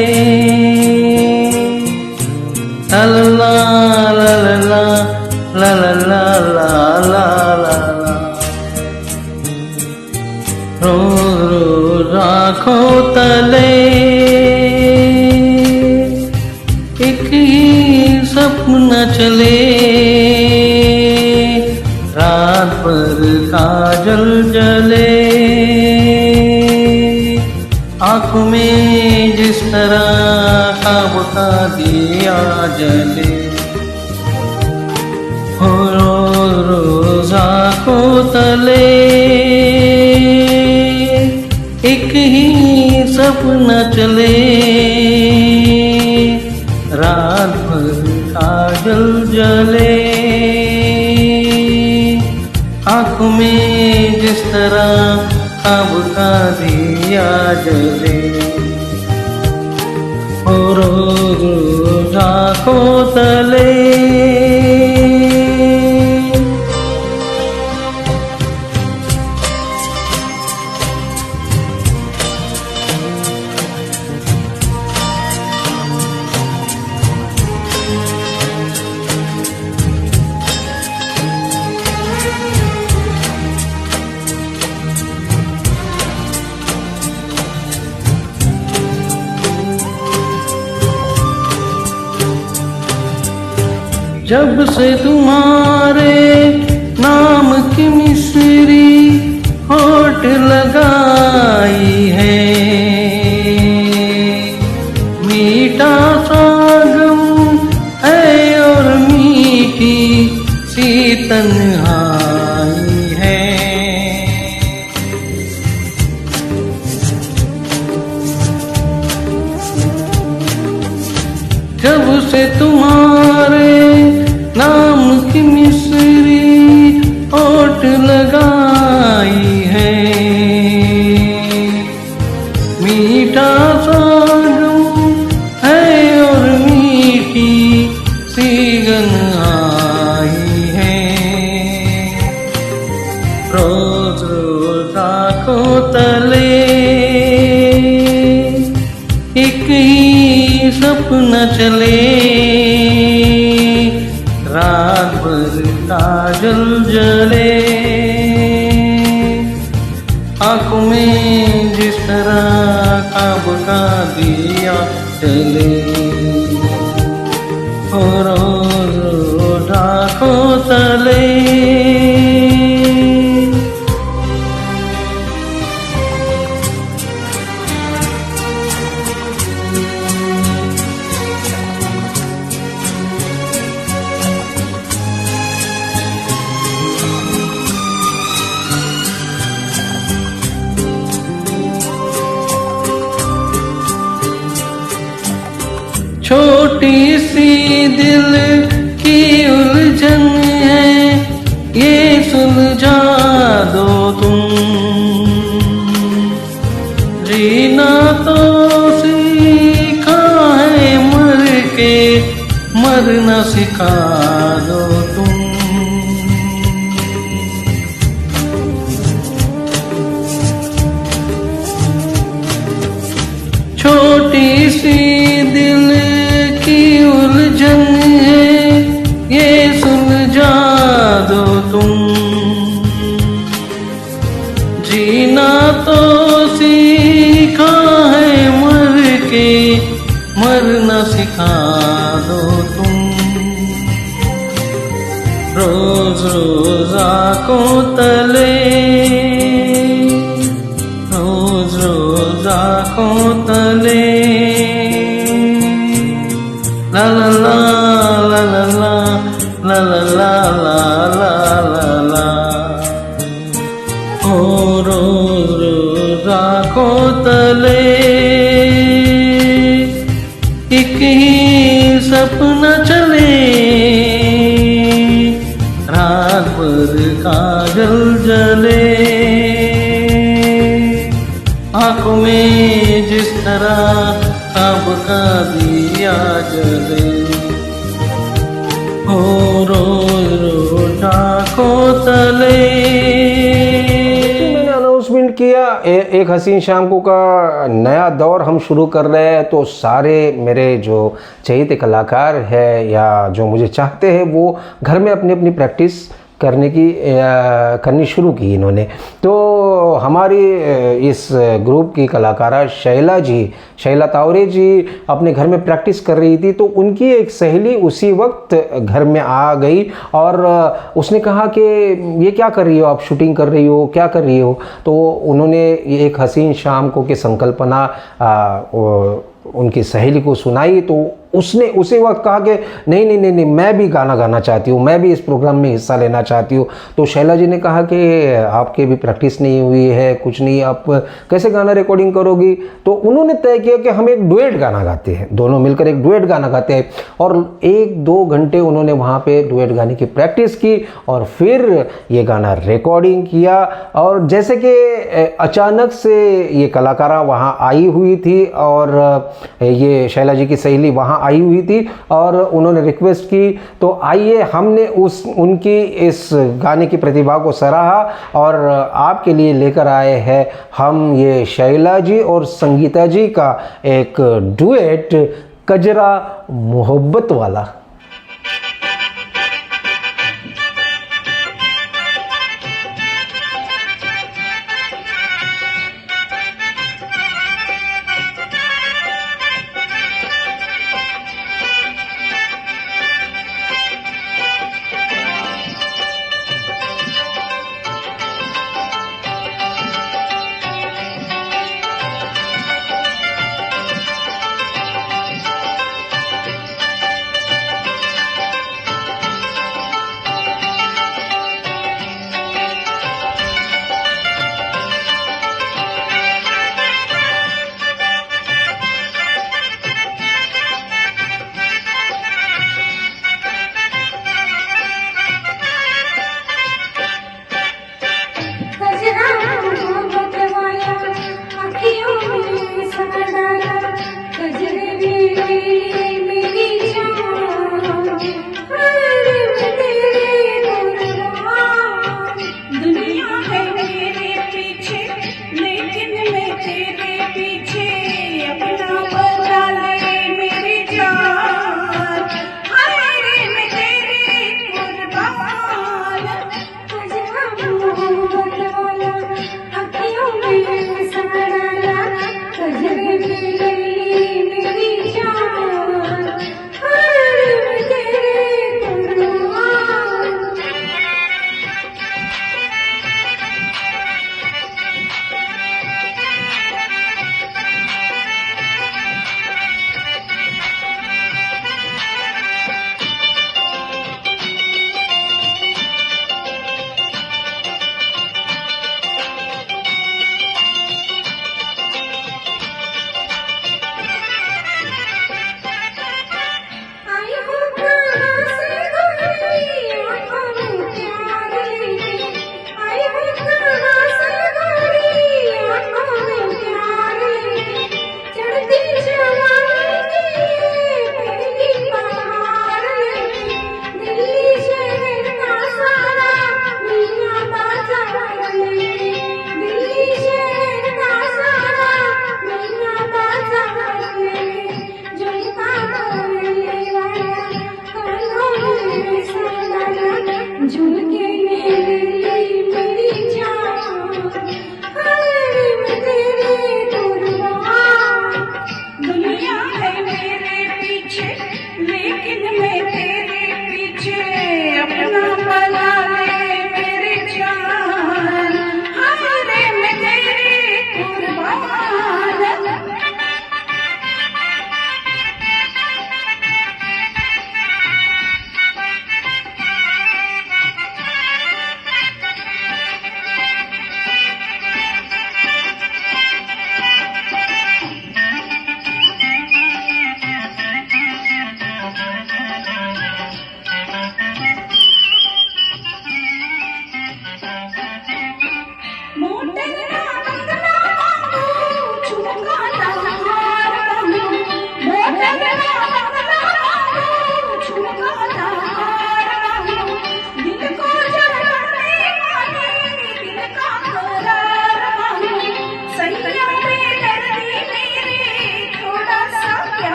ला ला ला ला ला ला ला ला ला ला, रोज रोज आँखों तले एक ही सपना चले, रात भर काजल जले, आँखों में जिस तरह ख्वाब का दिया जले, हो रोज रोज आँखों तले एक ही सपना चले, रात भर काजल जले, आँखों में जिस तरह ख्वाब का दिया जले, और रोज रोज आँखों तले। जब से तुम्हारे नाम की मिश्री होठ लगाई है, मीठा सा गम है और मीठी सी तन्हाई है, जब से तुम्हारे नाम की मिश्री होठ लगाई है, मीठा सा गम है और मीठी सी गन्हाई है, रोज रोज आँखों तले एक ही सपना चले, रात भर काजल जले, आँखों में जिस तरह ख्वाब का दिया जले। छोटी सी दिल की उलझन है, ये सुलझा दो तुम। जीना तो सीखा है मर के, मरना सिखा दो तुम। छोटी सी दिल की उलझन है, ये सुलझा दो तुम। जीना तो सीखा है मर के, मरना सिखा दो तुम। रोज रोज आँखों तले, रोज रोज आँखों तले, ला ला ला ला ला ला ला ला ला ला ला। ओ रोज रोज आँखों तले एक ही सपना चले, रात भर काजल जले, आँखों में जिस तरह अब का दिया जले। हो रोज रोज आँखों तले। मैंने अनाउंसमेंट किया एक हसीन शाम को का नया दौर हम शुरू कर रहे हैं, तो सारे मेरे जो चहेते कलाकार हैं या जो मुझे चाहते हैं वो घर में अपनी अपनी प्रैक्टिस करनी शुरू की इन्होंने। तो हमारी इस ग्रुप की कलाकारा शैला तावरे जी अपने घर में प्रैक्टिस कर रही थी, तो उनकी एक सहेली उसी वक्त घर में आ गई और उसने कहा कि ये क्या कर रही हो आप, शूटिंग कर रही हो, क्या कर रही हो। तो उन्होंने एक हसीन शाम को की संकल्पना उनकी सहेली को सुनाई, तो उसने उसी वक्त कहा कि नहीं नहीं नहीं नहीं मैं भी गाना गाना चाहती हूँ, मैं भी इस प्रोग्राम में हिस्सा लेना चाहती हूँ। तो शैला जी ने कहा कि आपके भी प्रैक्टिस नहीं हुई है, कुछ नहीं, आप कैसे गाना रिकॉर्डिंग करोगी। तो उन्होंने तय किया कि हम एक डुएट गाना गाते हैं, दोनों मिलकर एक डुएट गाना गाते हैं। और 1-2 घंटे उन्होंने वहाँ पे डुएट गाने की प्रैक्टिस की और फिर ये गाना रिकॉर्डिंग किया। और जैसे कि अचानक से ये कलाकारा वहाँ आई हुई थी और ये शैला जी की सहेली वहाँ आई हुई थी और उन्होंने रिक्वेस्ट की, तो आइए हमने उनकी इस गाने की प्रतिभा को सराहा और आपके लिए लेकर आए हैं हम ये शैला जी और संगीता जी का एक डुएट, कजरा मोहब्बत वाला।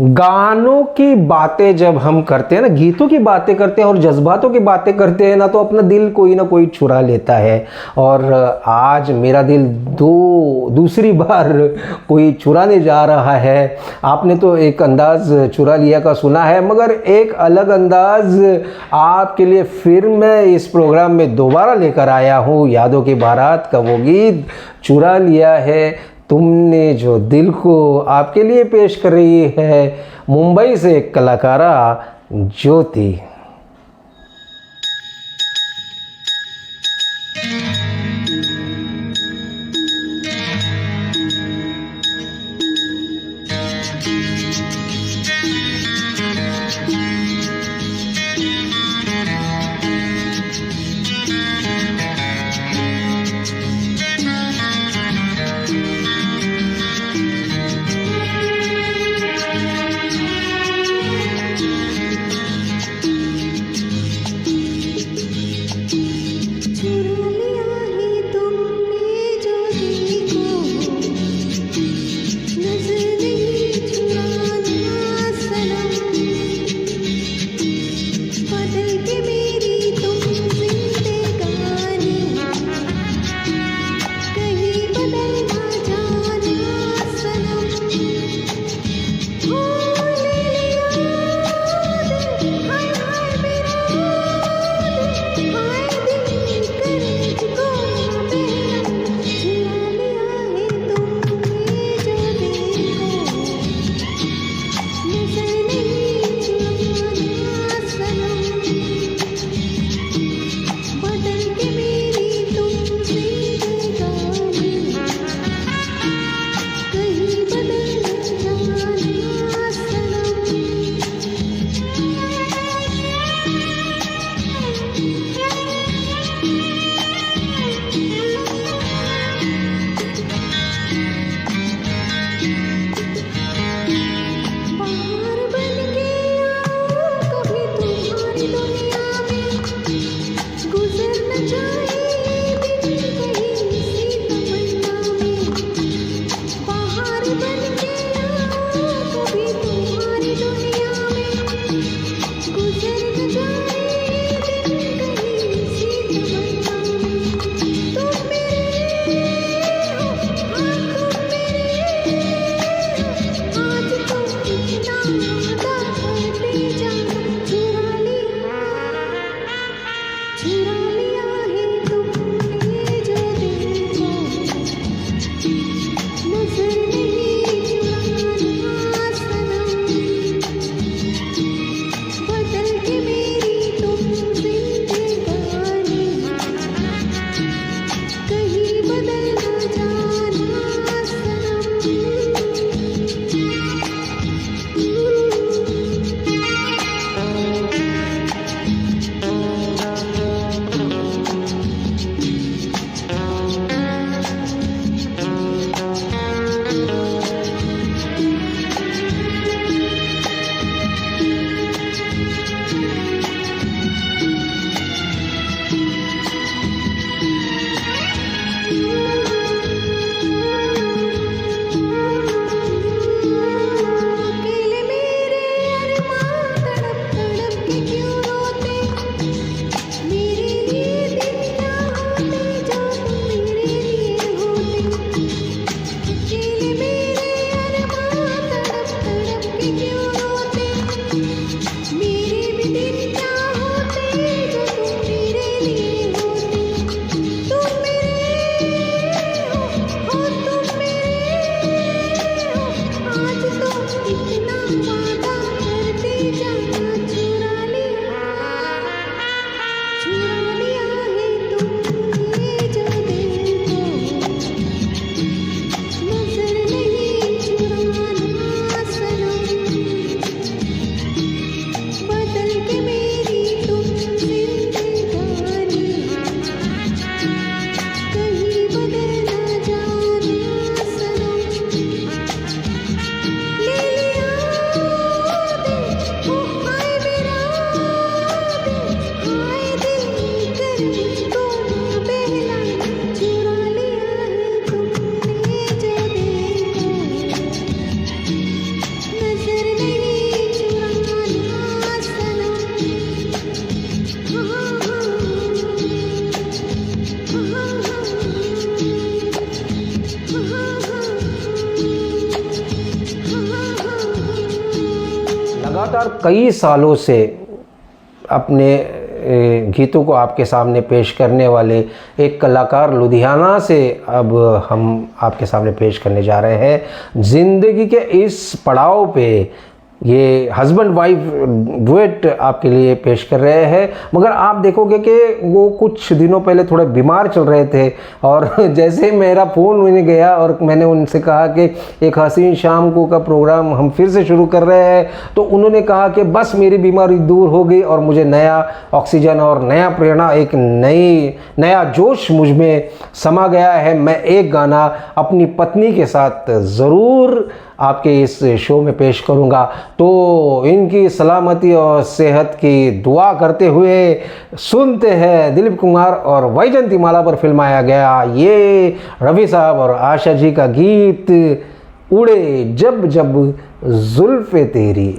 गानों की बातें जब हम करते हैं ना, गीतों की बातें करते हैं और जज्बातों की बातें करते हैं ना, तो अपना दिल कोई ना कोई चुरा लेता है। और आज मेरा दिल दूसरी बार कोई चुराने जा रहा है। आपने तो एक अंदाज़ चुरा लिया का सुना है, मगर एक अलग अंदाज़ आपके लिए फिर मैं इस प्रोग्राम में दोबारा लेकर आया हूँ। यादों की बारात का वो गीत चुरा लिया है तुमने जो दिल को, आपके लिए पेश कर रही है मुंबई से कलाकारा ज्योति। लगातार कई सालों से अपने गीतों को आपके सामने पेश करने वाले एक कलाकार लुधियाना से अब हम आपके सामने पेश करने जा रहे हैं। ज़िंदगी के इस पड़ाव पे ये हस्बैंड वाइफ डुएट आपके लिए पेश कर रहे हैं। मगर आप देखोगे कि वो कुछ दिनों पहले थोड़े बीमार चल रहे थे और जैसे मेरा फ़ोन उन्हें गया और मैंने उनसे कहा कि एक हसीन शाम को का प्रोग्राम हम फिर से शुरू कर रहे हैं, तो उन्होंने कहा कि बस मेरी बीमारी दूर हो गई और मुझे नया ऑक्सीजन और नया प्रेरणा, एक नया जोश मुझ में समा गया है। मैं एक गाना अपनी पत्नी के साथ ज़रूर आपके इस शो में पेश करूंगा। तो इनकी सलामती और सेहत की दुआ करते हुए सुनते हैं दिलीप कुमार और वैजयंती माला पर फिल्माया गया ये रवि साहब और आशा जी का गीत उड़े जब जब जुल्फे तेरी।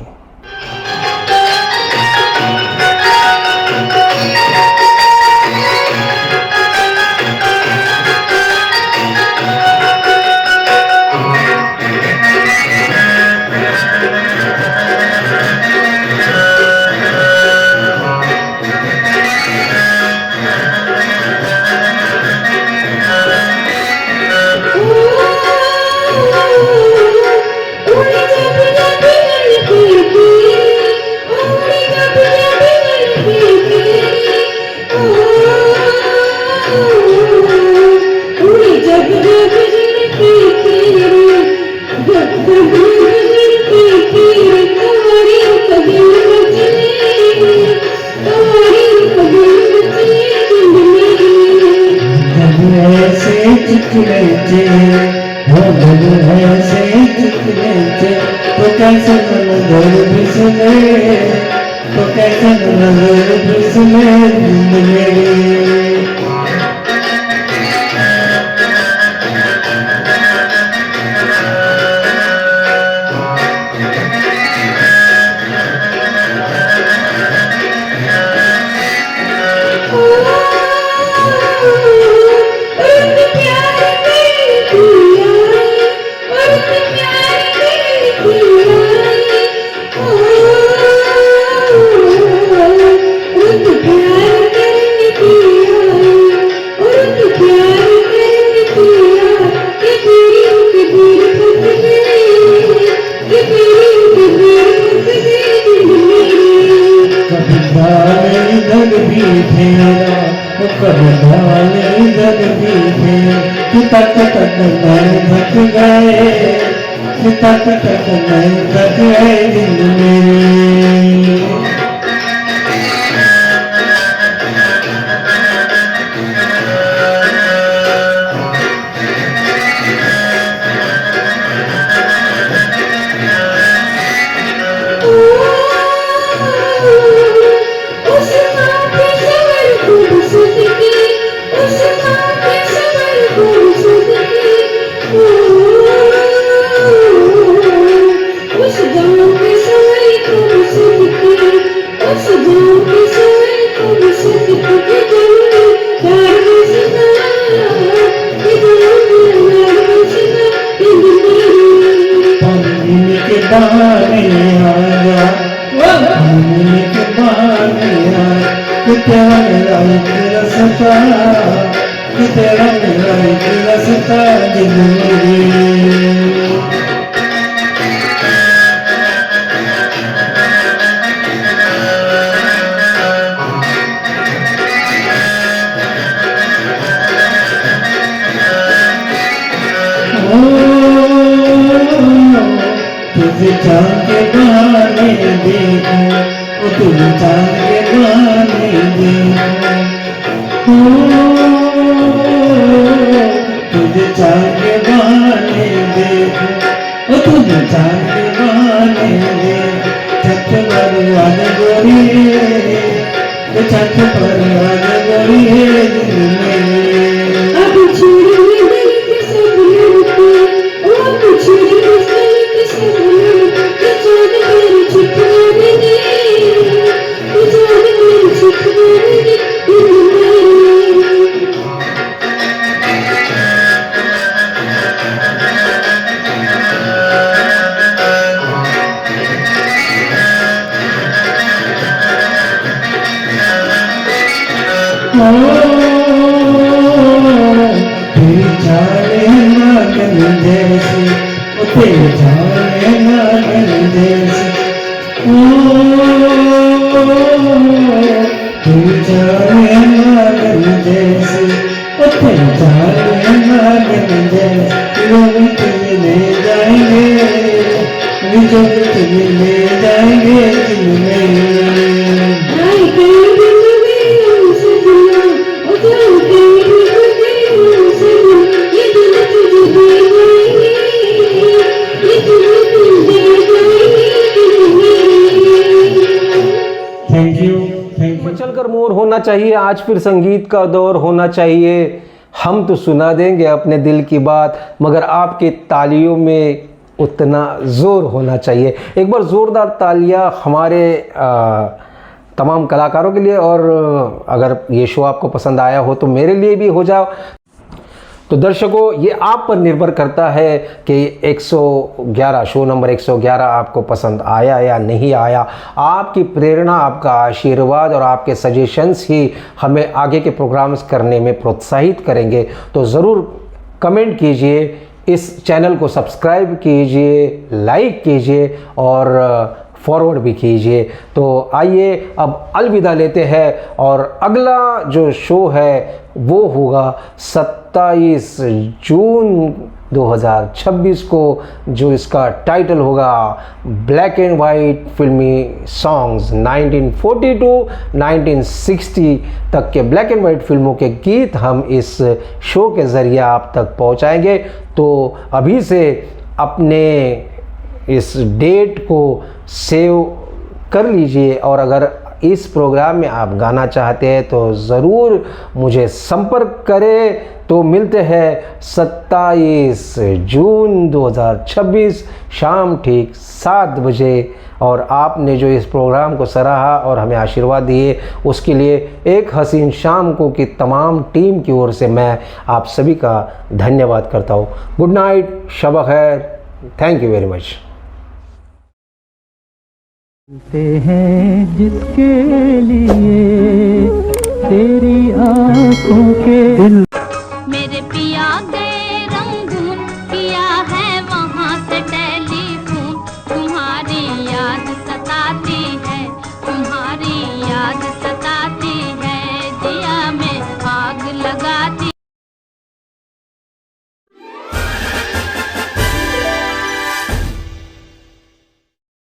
तेरी चाले नागन जैसे, ओ तेरी चाले नागन जैसे, तेरी चाले नागन जैसे, ओ तेरी चाले नागन जैसे, लोग तुझे ले जाएंगे, लोग तुझे ले जाएंगे दिल में। Thank you, thank you. चलकर मोर होना चाहिए, आज फिर संगीत का दौर होना चाहिए। हम तो सुना देंगे अपने दिल की बात, मगर आपके तालियों में उतना ज़ोर होना चाहिए। एक बार ज़ोरदार तालियां हमारे तमाम कलाकारों के लिए, और अगर ये शो आपको पसंद आया हो तो मेरे लिए भी हो जाओ। तो दर्शकों, ये आप पर निर्भर करता है कि 111 शो नंबर 111 आपको पसंद आया या नहीं आया। आपकी प्रेरणा, आपका आशीर्वाद और आपके सजेशंस ही हमें आगे के प्रोग्राम्स करने में प्रोत्साहित करेंगे। तो ज़रूर कमेंट कीजिए, इस चैनल को सब्सक्राइब कीजिए, लाइक कीजिए और फॉरवर्ड भी कीजिए। तो आइए अब अलविदा लेते हैं, और अगला जो शो है वो होगा 27 जून 2026 को, जो इसका टाइटल होगा ब्लैक एंड वाइट फिल्मी सॉन्ग्स। 1942 1960 तक के ब्लैक एंड वाइट फिल्मों के गीत हम इस शो के ज़रिए आप तक पहुंचाएंगे। तो अभी से अपने इस डेट को सेव कर लीजिए, और अगर इस प्रोग्राम में आप गाना चाहते हैं तो ज़रूर मुझे संपर्क करें। तो मिलते हैं 27 जून 2026 शाम ठीक 7 बजे। और आपने जो इस प्रोग्राम को सराहा और हमें आशीर्वाद दिए, उसके लिए एक हसीन शाम को की तमाम टीम की ओर से मैं आप सभी का धन्यवाद करता हूँ। गुड नाइट, शब खैर, थैंक यू वेरी मच। हैं जिसके लिए तेरी आंखों के दिल